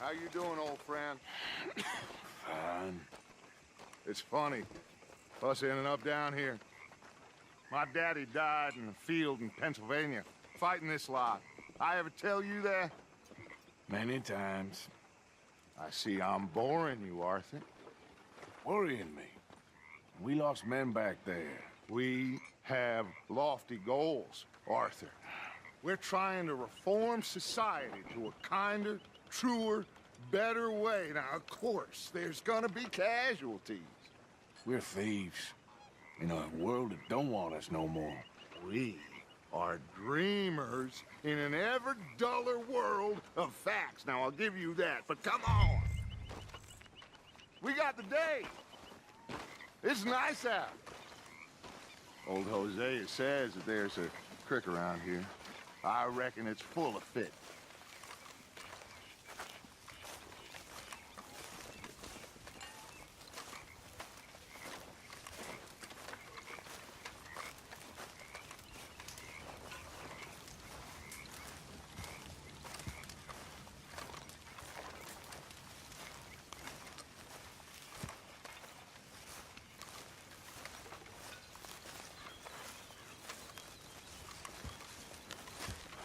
How you doing, old friend? Fine. It's funny, us ending up down here. My daddy died in the field in Pennsylvania, fighting this lot. I ever tell you that? Many times. I see I'm boring you, Arthur. Worrying me. We lost men back there. We have lofty goals, Arthur. We're trying to reform society to a kinder, truer, better way. Now, of course, there's gonna be casualties. We're thieves. In a world that don't want us no more. We are dreamers in an ever duller world of facts. Now, I'll give you that, but come on. We got the day. It's nice out. Old Hosea says that there's a creek around here. I reckon it's full of fish.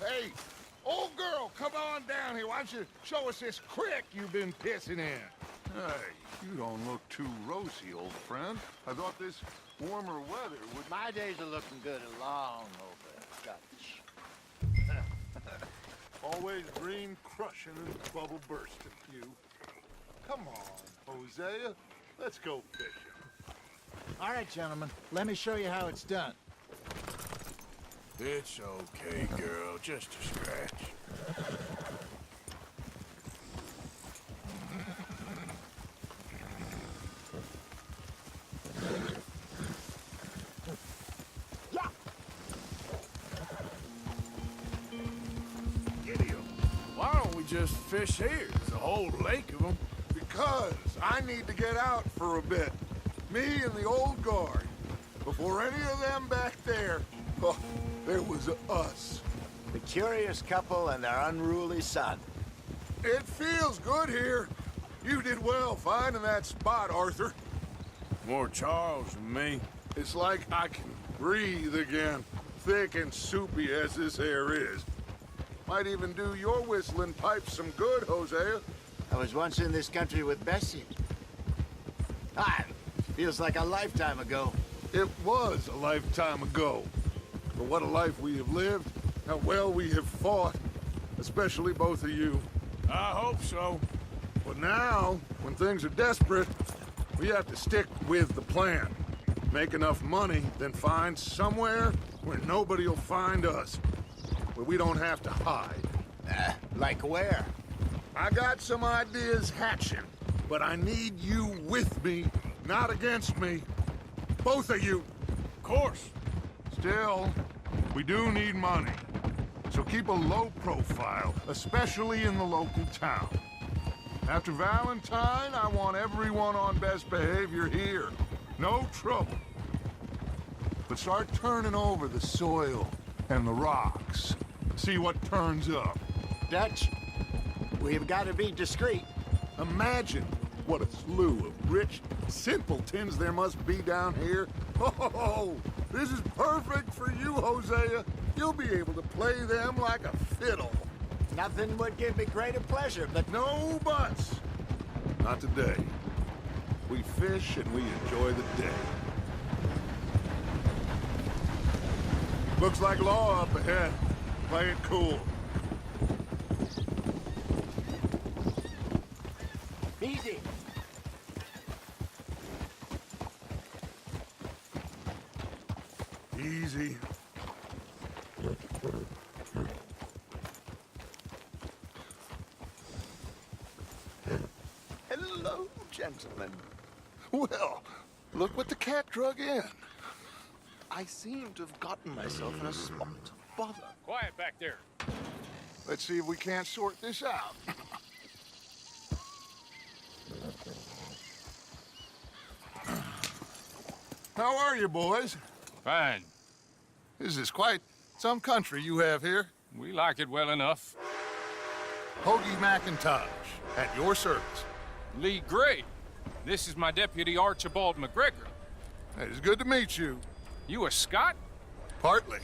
Hey, old girl, come on down here. Why don't you show us this creek you've been pissing in? Hey, you don't look too rosy, old friend. I thought this warmer weather would... My days are looking good along over Dutch. Always green crushing and bubble bursting, you. Come on, Hosea. Let's go fishing. All right, gentlemen. Let me show you how it's done. It's okay, girl. Just a scratch. Yeah. Idiot. Why don't we just fish here? There's a whole lake of them. Because I need to get out for a bit. Me and the old guard. Before any of them back there, oh, there was us. The curious couple and their unruly son. It feels good here. You did well finding that spot, Arthur. More Charles than me. It's like I can breathe again, thick and soupy as this air is. Might even do your whistling pipes some good, Hosea. I was once in this country with Bessie. Feels like a lifetime ago. It was a lifetime ago. But what a life we have lived, how well we have fought, especially both of you. I hope so. But now, when things are desperate, we have to stick with the plan. Make enough money, then find somewhere where nobody will find us. Where we don't have to hide. Like where? I got some ideas hatching, but I need you with me, not against me. Both of you. Of course. Still, we do need money. So keep a low profile, especially in the local town. After Valentine, I want everyone on best behavior here. No trouble. But start turning over the soil and the rocks. See what turns up. Dutch, we've got to be discreet. Imagine what a slew of rich simpletons there must be down here. Oh, this is perfect for you, Hosea. You'll be able to play them like a fiddle. Nothing would give me greater pleasure, but No buts. Not today. We fish and we enjoy the day. Looks like law up ahead. Play it cool. easy. Easy. Hello, gentlemen. Well, look what the cat drug in. I seem to have gotten myself in a spot of bother. Quiet back there. Let's see if we can't sort this out. How are you, boys? Fine. This is quite some country you have here. We like it well enough. Hoagie McIntosh, at your service. Lee Gray. This is my deputy Archibald McGregor. It's good to meet you. You a Scot? Partly.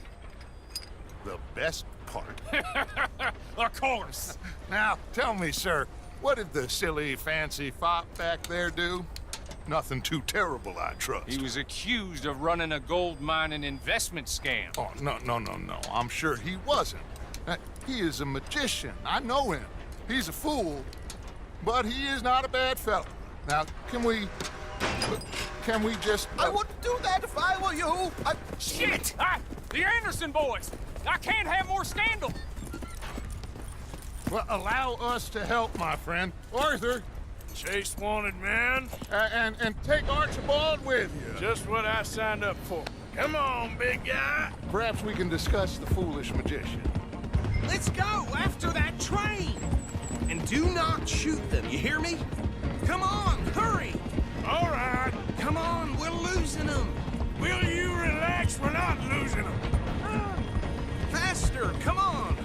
The best part. Of course. Now, tell me, sir, what did the silly, fancy fop back there do? Nothing too terrible, I trust. He was accused of running a gold mining investment scam. Oh, no. I'm sure he wasn't. He is a magician. I know him. He's a fool, but he is not a bad fellow. Now, can we just... I wouldn't do that if I were you. Shit! The Anderson boys! I can't have more scandal! Well, allow us to help, my friend. Arthur, Chase wanted man. and take Archibald with you. Just what I signed up for. Come on, big guy. Perhaps we can discuss the foolish magician. Let's go after that train! And do not shoot them, you hear me? Come on, hurry! All right. Come on, we're losing them! Will you relax? We're not losing them. Faster, come on!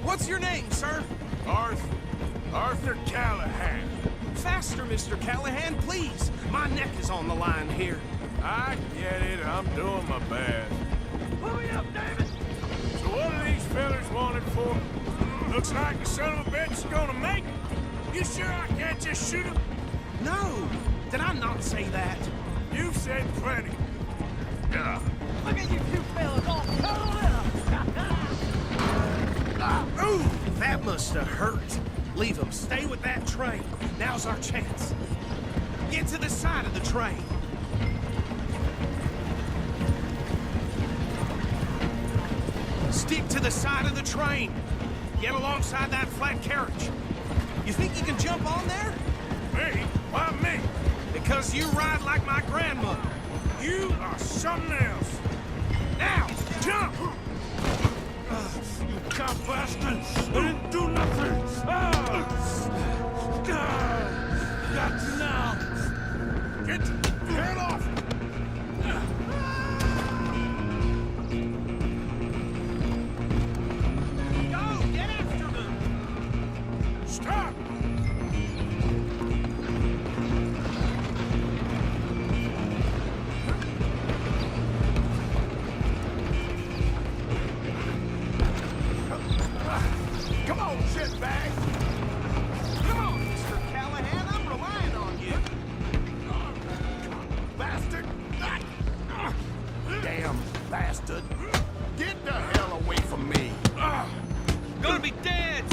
What's your name, sir? Arthur Callahan. Faster, Mr. Callahan, please! My neck is on the line here. I get it. I'm doing my best. Hurry up, David! So what are these fellas wanted for? Looks like the son of a bitch is gonna make it. You sure I can't just shoot him? No! Did I not say that? You've said plenty. Yeah. Look at you two fellas all cuddled up! Ooh, that must have hurt. Leave them. Stay with that train. Now's our chance. Get to the side of the train. Stick to the side of the train. Get alongside that flat carriage. You think you can jump on there? Me? Why me? Because you ride like my grandmother. You are something else. Now, jump! You cop bastard! I didn't do nothing! Got you now! Get off! Go, get after them! Stop! Come on, shitbag! Come on, Mr. Callahan, I'm relying on you. Bastard! Damn bastard! Get the hell away from me! Gonna be dead!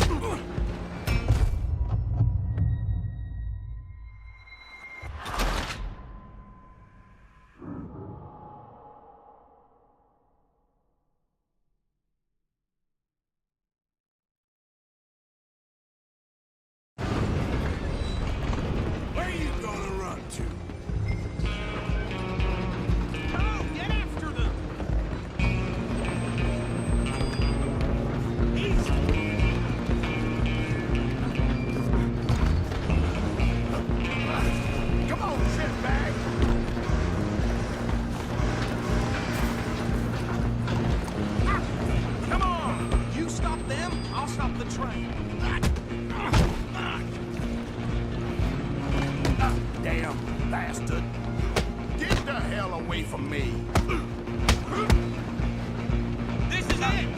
Where you gonna run to? Go, get after them! Come on, shitbag! Come on! You stop them, I'll stop the train. Damn bastard! Get the hell away from me! This is it!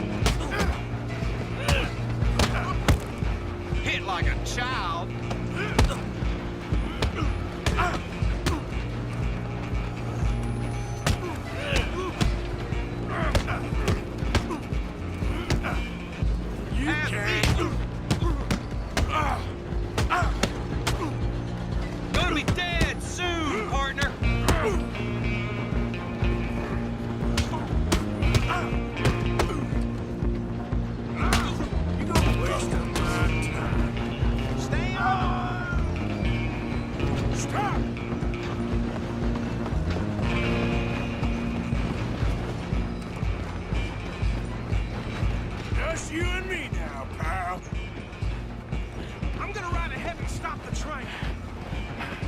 Hit like a child. You can't. Gonna be dead soon, partner. Wasting my time. Stay on! Stop! Just you and me now, pal. I'm gonna ride ahead and stop the train.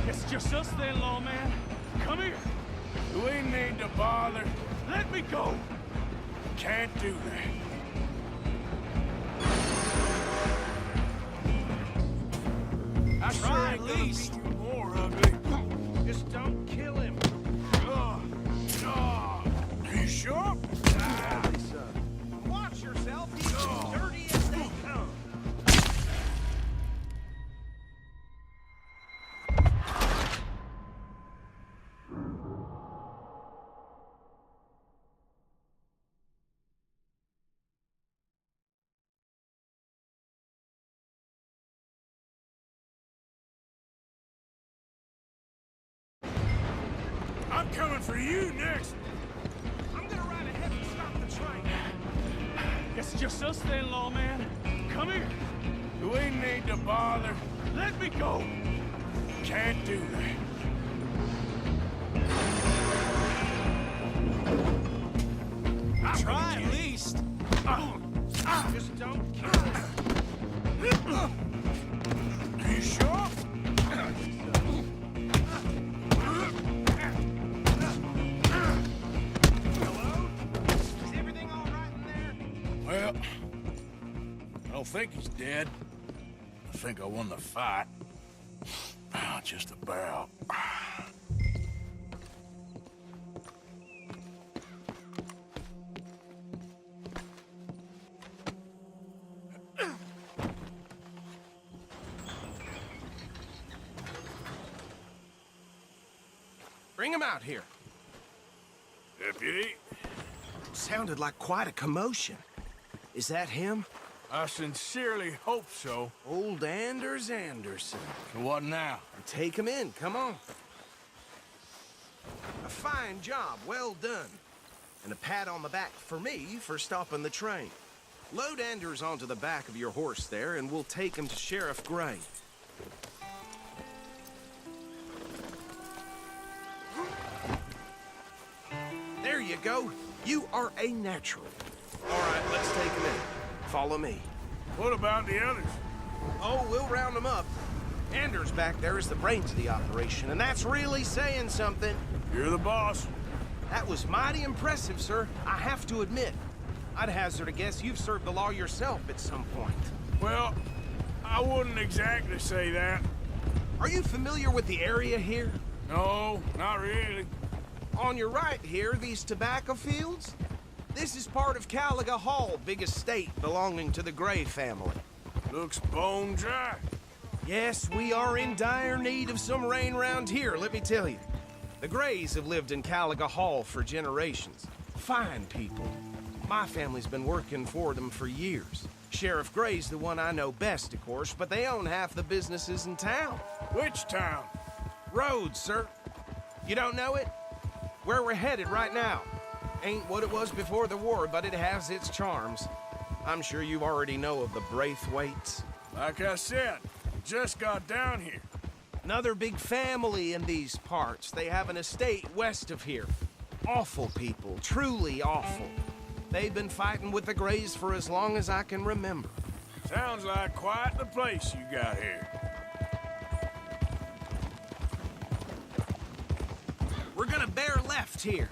It's just us then, lawman. Come here. We need to bother. Let me go. Can't do that. least. More ugly. Just don't kill him. You sure? Watch yourself. He's as dirty as they come. I'm coming for you next. I'm gonna ride ahead and stop the train. It's just us then, lawman. Come here. Do we need to bother? Let me go. Can't do that. Try at least. Just don't kill him. You sure? Hello? Is everything all right in there? Well, I don't think he's dead. I think I won the fight. Just about. Bring him out here. Deputy, Sounded like quite a commotion. Is that him? I sincerely hope so. Old Anders Anderson. So what now? Take him in, come on. A fine job, well done. And a pat on the back for me for stopping the train. Load Anders onto the back of your horse there, and we'll take him to Sheriff Gray. There you go. You are a natural. All right, let's take him in. Follow me. What about the others? Oh, we'll round them up. Anders back there is the brains of the operation, and that's really saying something. You're the boss. That was mighty impressive, sir. I have to admit. I'd hazard a guess you've served the law yourself at some point. Well, I wouldn't exactly say that. Are you familiar with the area here? No, not really. On your right here, these tobacco fields? This is part of Caliga Hall, big estate belonging to the Gray family. Looks bone dry. Yes, we are in dire need of some rain round here, let me tell you. The Grays have lived in Caliga Hall for generations. Fine people. My family's been working for them for years. Sheriff Gray's the one I know best, of course, but they own half the businesses in town. Which town? Rhodes, sir. You don't know it? Where we're headed right now. Ain't what it was before the war, but it has its charms. I'm sure you already know of the Braithwaites. Like I said, just got down here. Another big family in these parts. They have an estate west of here. Awful people, truly awful. They've been fighting with the Grays for as long as I can remember. Sounds like quite the place you got here. We're gonna bear left here.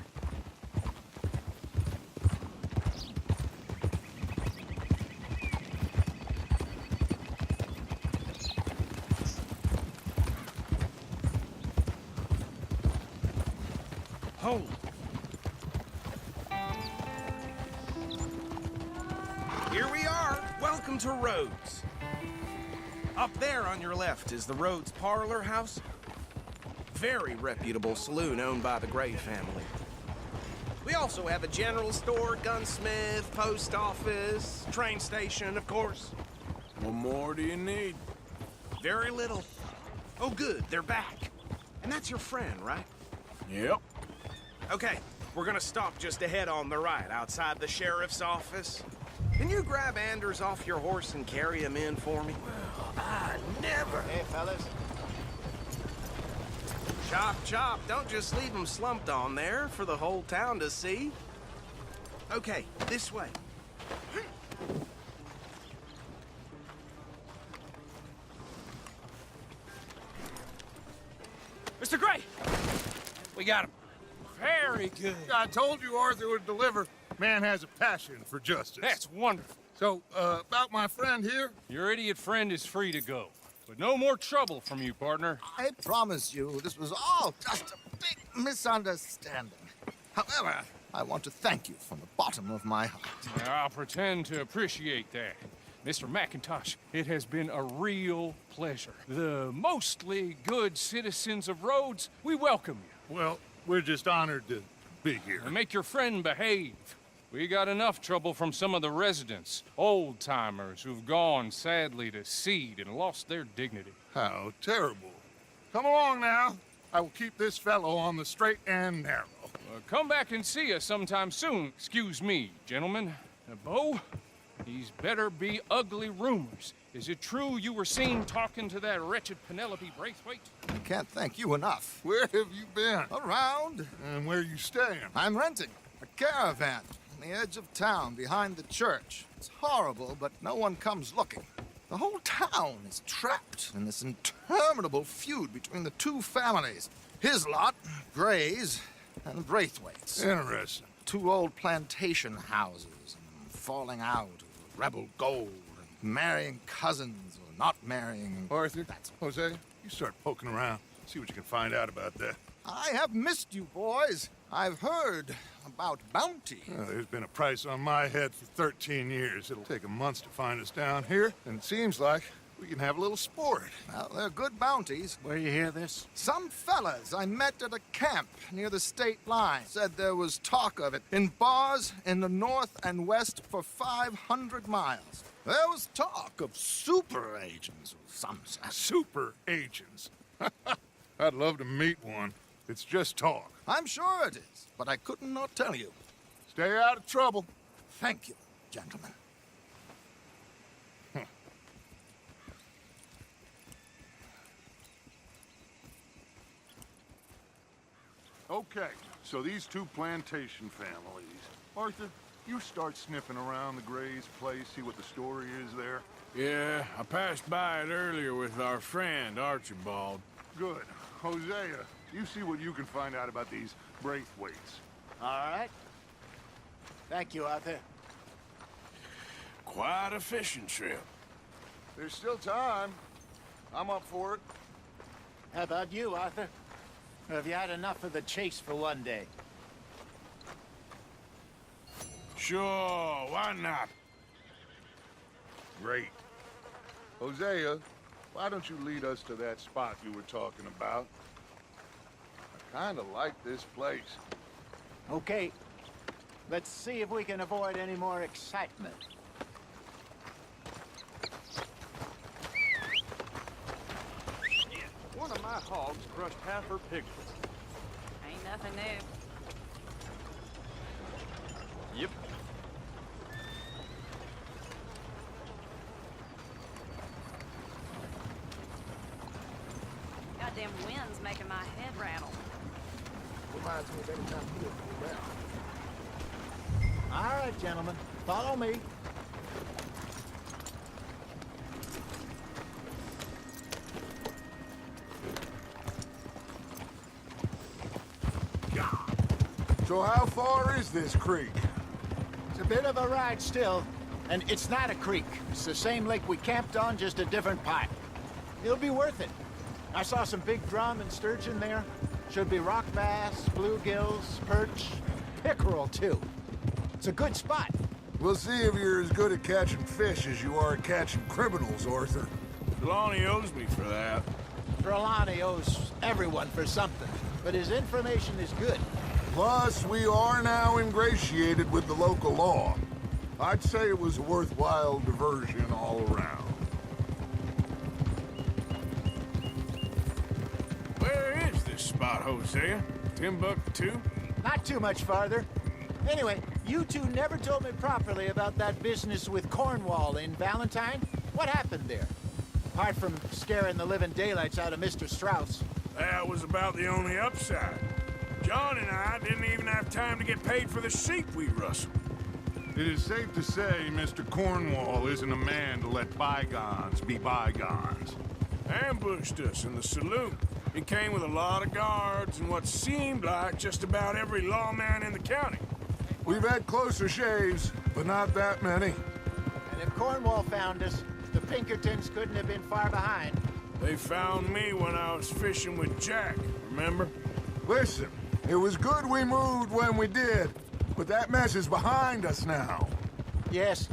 Hold. Here we are. Welcome to Rhodes. Up there on your left is the Rhodes Parlor House. Very reputable saloon owned by the Gray family. We also have a general store, gunsmith, post office, train station, of course. What more do you need? Very little. Oh, good, they're back. And that's your friend, right? Yep. Okay, we're gonna stop just ahead on the right, outside the sheriff's office. Can you grab Anders off your horse and carry him in for me? Well, I never. Hey, fellas. Chop, chop. Don't just leave him slumped on there for the whole town to see. Okay, this way. Mr. Gray! We got him. Very good. I told you Arthur would deliver. Man has a passion for justice. That's wonderful. So, about my friend here? Your idiot friend is free to go. but no more trouble from you, partner. I promise you this was all just a big misunderstanding. However, I want to thank you from the bottom of my heart. I'll pretend to appreciate that. Mr. McIntosh, it has been a real pleasure. The mostly good citizens of Rhodes, we welcome you. Well, we're just honored to be here. And make your friend behave. We got enough trouble from some of the residents, old-timers who've gone, sadly, to seed and lost their dignity. How terrible. Come along now. I will keep this fellow on the straight and narrow. Come back and see us sometime soon. Excuse me, gentlemen. Bo, these better be ugly rumors. Is it true you were seen talking to that wretched Penelope Braithwaite? I can't thank you enough. Where have you been? Around. And where are you staying? I'm renting a caravan on the edge of town behind the church. It's horrible, but no one comes looking. The whole town is trapped in this interminable feud between the two families. His lot, Gray's, and Braithwaite's. Interesting. Two old plantation houses, and falling out over rebel gold, and marrying cousins or not marrying. Arthur, Jose, you start poking around. See what you can find out about that. I have missed you, boys. I've heard about bounty. Well, there's been a price on my head for 13 years. It'll take 'em months to find us down here, and it seems like we can have a little sport. Well, they're good bounties. Where you hear this? Some fellas I met at a camp near the state line said there was talk of it in bars in the north and west for 500 miles. There was talk of super agents of some sort. Super agents. I'd love to meet one. It's just talk. I'm sure it is, but I couldn't not tell you. Stay out of trouble. Thank you, gentlemen. Okay, so these two plantation families. Arthur, you start sniffing around the Gray's place, see what the story is there. Yeah, I passed by it earlier with our friend, Archibald. Good. Hosea, you see what you can find out about these Braithwaites. All right. Thank you, Arthur. Quite a fishing trip. There's still time. I'm up for it. How about you, Arthur? Or have you had enough of the chase for one day? Sure, why not? Great. Hosea, why don't you lead us to that spot you were talking about? I kind of like this place. Okay. Let's see if we can avoid any more excitement. One of my hogs crushed half her piglet. Ain't nothing new. Yep. Goddamn wind's making my head rattle. Reminds me of any time you go around. All right, gentlemen. Follow me. So how far is this creek? It's a bit of a ride still, and it's not a creek. It's the same lake we camped on, just a different pipe. It'll be worth it. I saw some big drum and sturgeon there. Should be rock bass, bluegills, perch, pickerel too. It's a good spot. We'll see if you're as good at catching fish as you are at catching criminals, Arthur. Trelawney owes me for that. Trelawney owes everyone for something, but his information is good. Plus, we are now ingratiated with the local law. I'd say it was a worthwhile diversion all around. Where is this spot, Hosea? Timbuktu? Not too much farther. Anyway, you two never told me properly about that business with Cornwall in Valentine. What happened there? Apart from scaring the living daylights out of Mr. Strauss. That was about the only upside. John and I didn't even have time to get paid for the sheep we rustled. It is safe to say Mr. Cornwall isn't a man to let bygones be bygones. Ambushed us in the saloon. He came with a lot of guards and what seemed like just about every lawman in the county. We've had closer shaves, but not that many. And if Cornwall found us, the Pinkertons couldn't have been far behind. They found me when I was fishing with Jack, remember? Listen, it was good we moved when we did, but that mess is behind us now. Yes.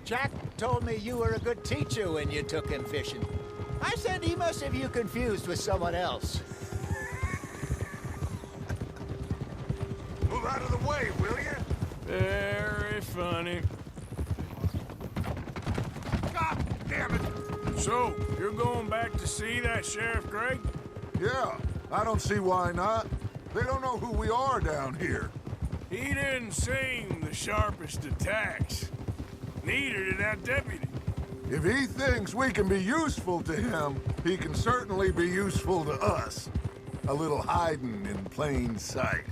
Jack told me you were a good teacher when you took him fishing. I said he must have you confused with someone else. Move out of the way, will you? Very funny. God damn it! So, you're going back to see that Sheriff Gregg? Yeah, I don't see why not. They don't know who we are down here. He didn't seem the sharpest attacks. Neither did that deputy. If he thinks we can be useful to him, he can certainly be useful to us. A little hiding in plain sight.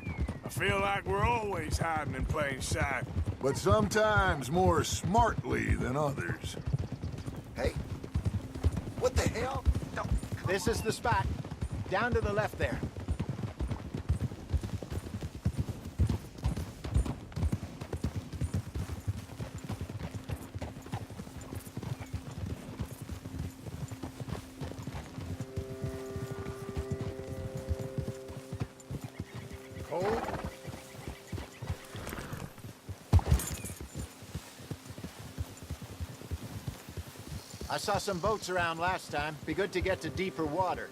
I feel like we're always hiding in plain sight. But sometimes more smartly than others. Hey, what the hell? No. This is the spot. Down to the left there. Cold? I saw some boats around last time. Be good to get to deeper water.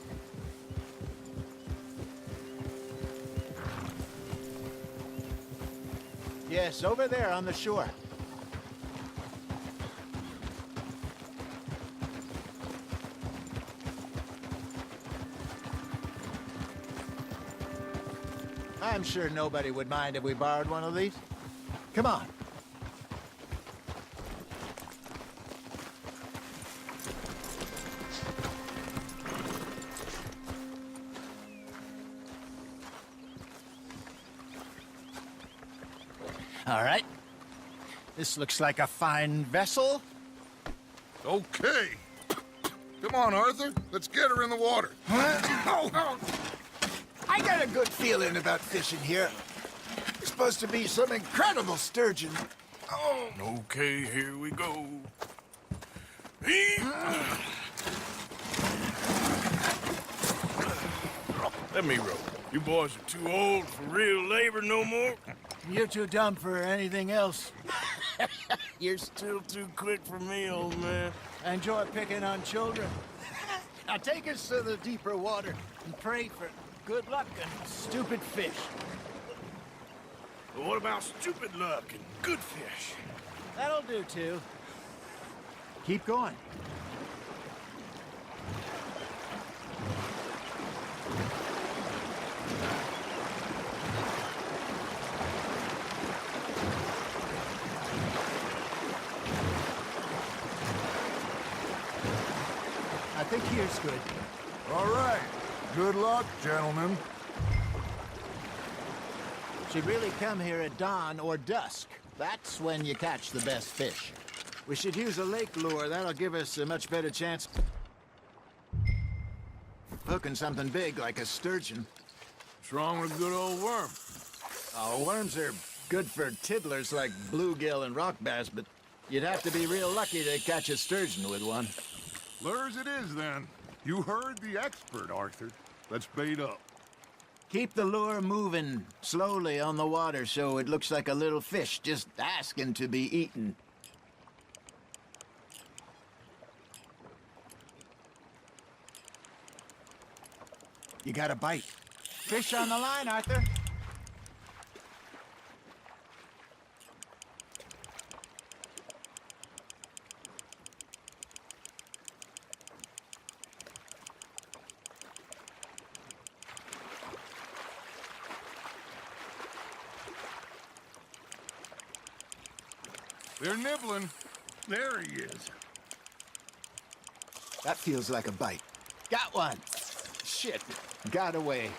Yes, over there on the shore. I'm sure nobody would mind if we borrowed one of these. Come on. All right. This looks like a fine vessel. Okay. Come on, Arthur. Let's get her in the water. I got a good feeling about fishing here. It's supposed to be some incredible sturgeon. Oh. Okay, here we go. Let me row. You boys are too old for real labor no more. You're too dumb for anything else. You're still too quick for me, old man. I enjoy picking on children. Now take us to the deeper water and pray for good luck and stupid fish. But what about stupid luck and good fish? That'll do, too. Keep going. I think here's good. All right. Good luck, gentlemen. Should really come here at dawn or dusk. That's when you catch the best fish. We should use a lake lure. That'll give us a much better chance of hooking something big like a sturgeon. What's wrong with a good old worm? Oh, worms are good for tiddlers like bluegill and rock bass, but you'd have to be real lucky to catch a sturgeon with one. Lures it is, then. You heard the expert, Arthur. Let's bait up. Keep the lure moving slowly on the water so it looks like a little fish just asking to be eaten. You got a bite. Fish on the line, Arthur. They're nibbling. There he is. That feels like a bite. Got one. Shit. Got away.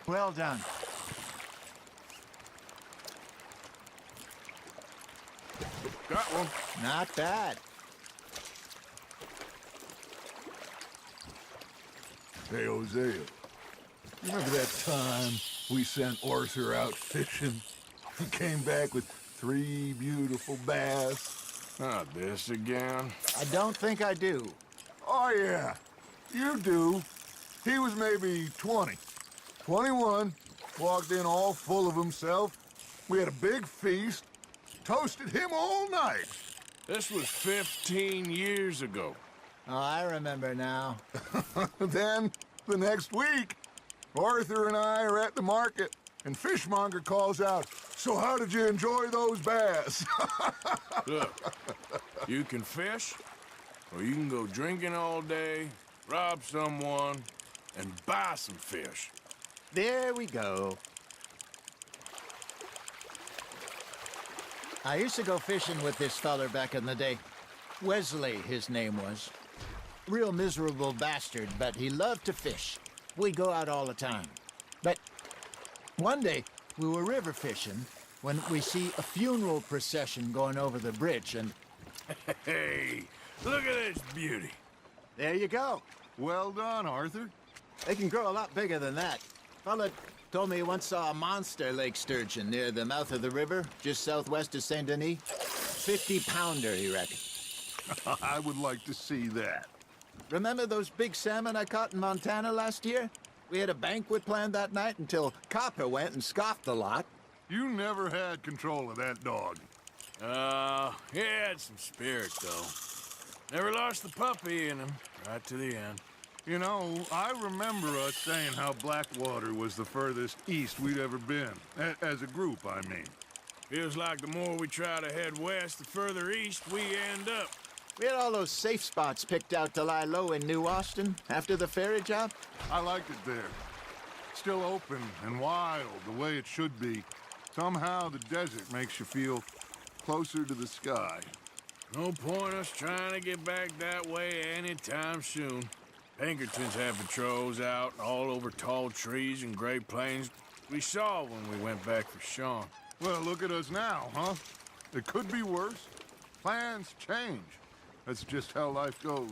Well done. Got one. Not bad. Hey, Hosea. Remember that time We sent Arthur out fishing. He came back with 3 beautiful bass. Not this again. I don't think I do. Oh, yeah. You do. He was maybe 20. 21. Walked in all full of himself. We had a big feast. Toasted him all night. This was 15 years ago. Oh, I remember now. Then, the next week, Arthur and I are at the market, and Fishmonger calls out, "So how did you enjoy those bass?" Look, you can fish, or you can go drinking all day, rob someone, and buy some fish. There we go. I used to go fishing with this feller back in the day. Wesley, his name was. Real miserable bastard, but he loved to fish. We'd go out all the time. But one day, we were river fishing when we see a funeral procession going over the bridge, and Hey, look at this beauty. there you go. Well done, Arthur. They can grow a lot bigger than that. Fella told me he once saw a monster lake sturgeon near the mouth of the river, just southwest of Saint Denis. 50-pounder, he reckoned. I would like to see that. Remember those big salmon I caught in Montana last year? We had a banquet planned that night until Copper went and scoffed the lot. You never had control of that dog. He had some spirit, though. Never lost the puppy in him, right to the end. You know, I remember us saying how Blackwater was the furthest east we'd ever been. As a group, I mean. Feels like the more we try to head west, the further east we end up. We had all those safe spots picked out to lie low in New Austin after the ferry job. I liked it there. Still open and wild, the way it should be. Somehow the desert makes you feel closer to the sky. No point us trying to get back that way anytime soon. Pinkertons have patrols out all over tall trees and Great Plains. We saw when we went back for Sean. Well, look at us now, huh? It could be worse. Plans change. That's just how life goes.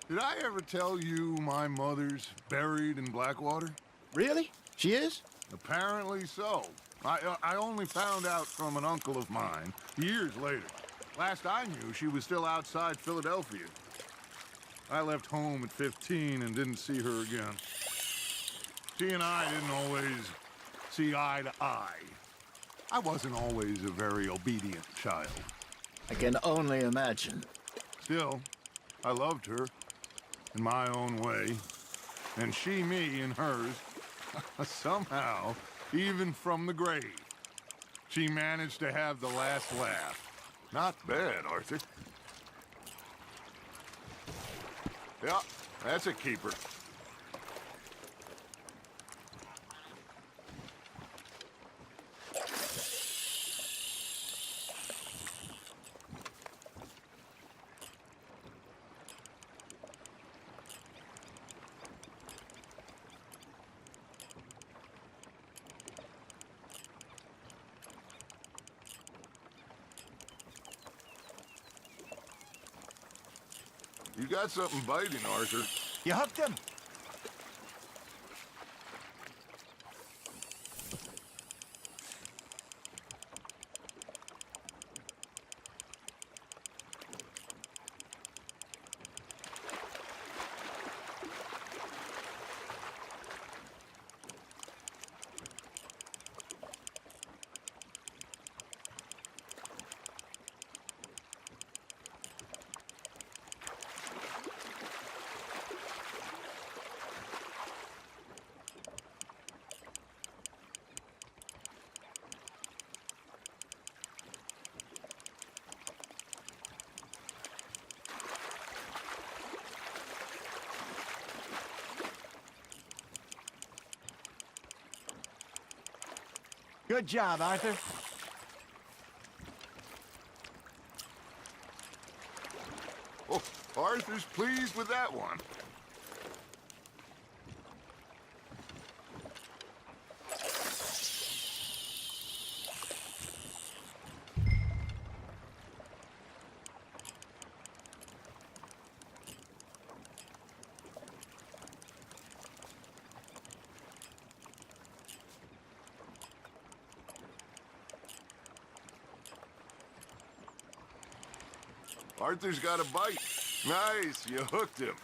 Did I ever tell you my mother's buried in Blackwater? Really? She is? Apparently so. I only found out from an uncle of mine years later. Last I knew, she was still outside Philadelphia. I left home at 15 and didn't see her again. She and I didn't always see eye to eye. I wasn't always a very obedient child. I can only imagine. Still, I loved her in my own way, and she me in hers. Somehow, even from the grave, she managed to have the last laugh. Not bad, Arthur. Yeah, that's a keeper. You got something biting, Arthur. You hooked him? Good job, Arthur. Oh, Arthur's pleased with that one. Arthur's got a bite. Nice, you hooked him.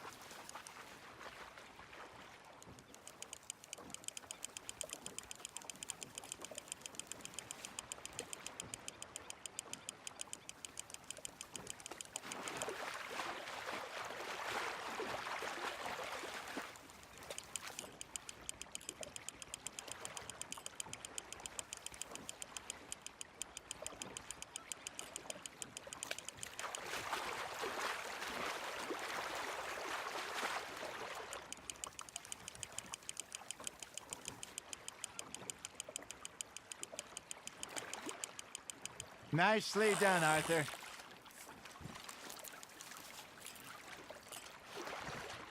Nicely done, Arthur.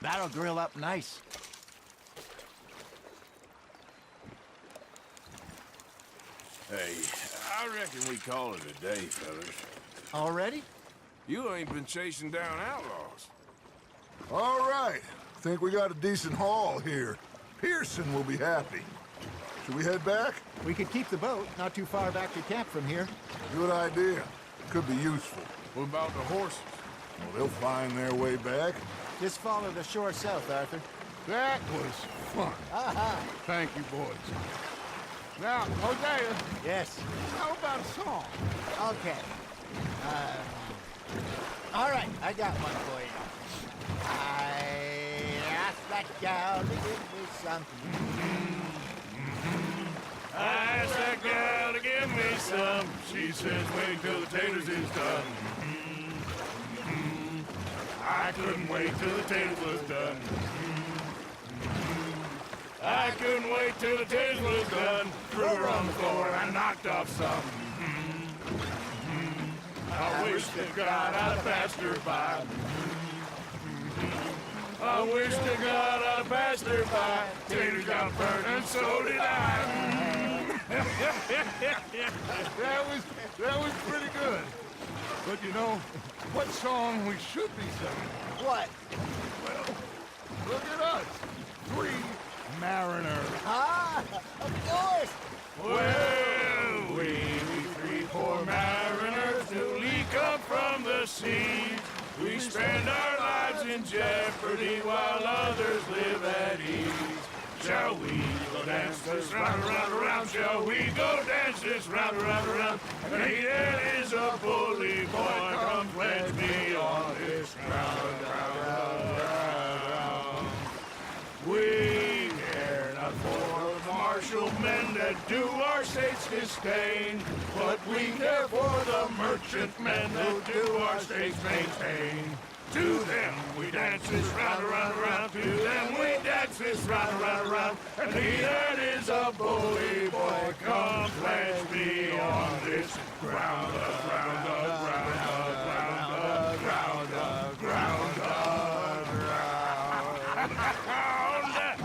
That'll grill up nice. Hey, I reckon we call it a day, fellas. Already? You ain't been chasing down outlaws. All right. Think we got a decent haul here. Pearson will be happy. Should we head back? We could keep the boat not too far back to camp from here. Good idea. Could be useful. What about the horses? Well, they'll find their way back. Just follow the shore south, Arthur. That was fun. Aha! Thank you, boys. Now, Hosea, Yes. how about a song? Okay. All right, I got one for you. I asked that gal to give me something. I asked that gal to give me some. She says, wait till the taters is done. I couldn't wait till the taters was done. I couldn't wait till the taters was done. Threw her on the floor and I knocked off some. I wish to God I'd have passed her by. I wish to God I'd have passed her by. Taters got burned and so did I. That was pretty good. But you know, what song we should be singing? What? Well, look at us. 3 mariners. Ah, of course. Well, we 3 poor mariners newly come from the seas. We spend our lives in jeopardy while others live at ease. Shall we go dance this round, around, around? Shall we go dance this round, around, around? And he that is a bully boy, come pledge me on this ground, ground. We care not for the martial men that do our states disdain, but we care for the merchant men that do our states maintain. To them we dance this round, around, around. To them we dance this round, around, around. And he that is a bully boy, come pledge me on this ground, ground, ground, ground, ground, ground, ground.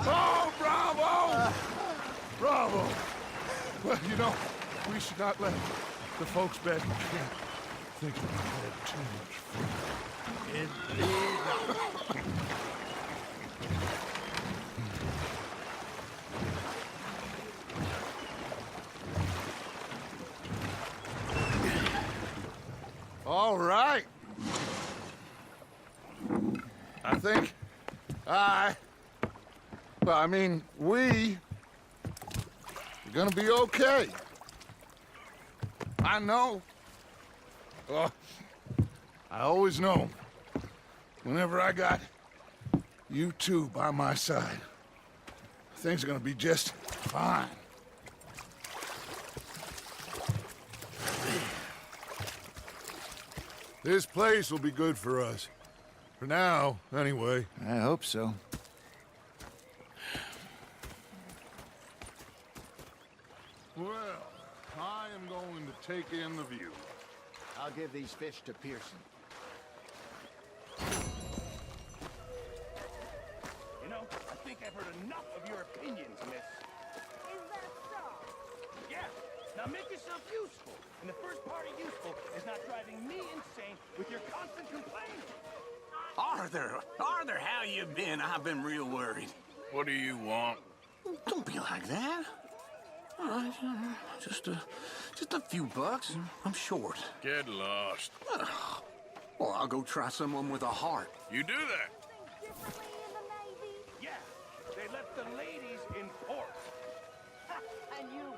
Oh, bravo! Bravo! Well, you know, we should not let the folks back in camp think we had too much fun. All right. I think we are gonna be okay. I know. I always know. Whenever I got you two by my side, things are gonna be just fine. This place will be good for us. For now, anyway. I hope so. Well, I am going to take in the view. I'll give these fish to Pearson. You know, I think I've heard enough of your opinions, miss. Is that so? Yeah, now make yourself useful. And the first part of useful is not driving me insane with your constant complaining. Arthur, how you been? I've been real worried. What do you want? Don't be like that. All right, just a few bucks. I'm short. Get lost. Well, I'll go try someone with a heart. You do that. Differently in the Navy? Yeah, they left the ladies in port. And you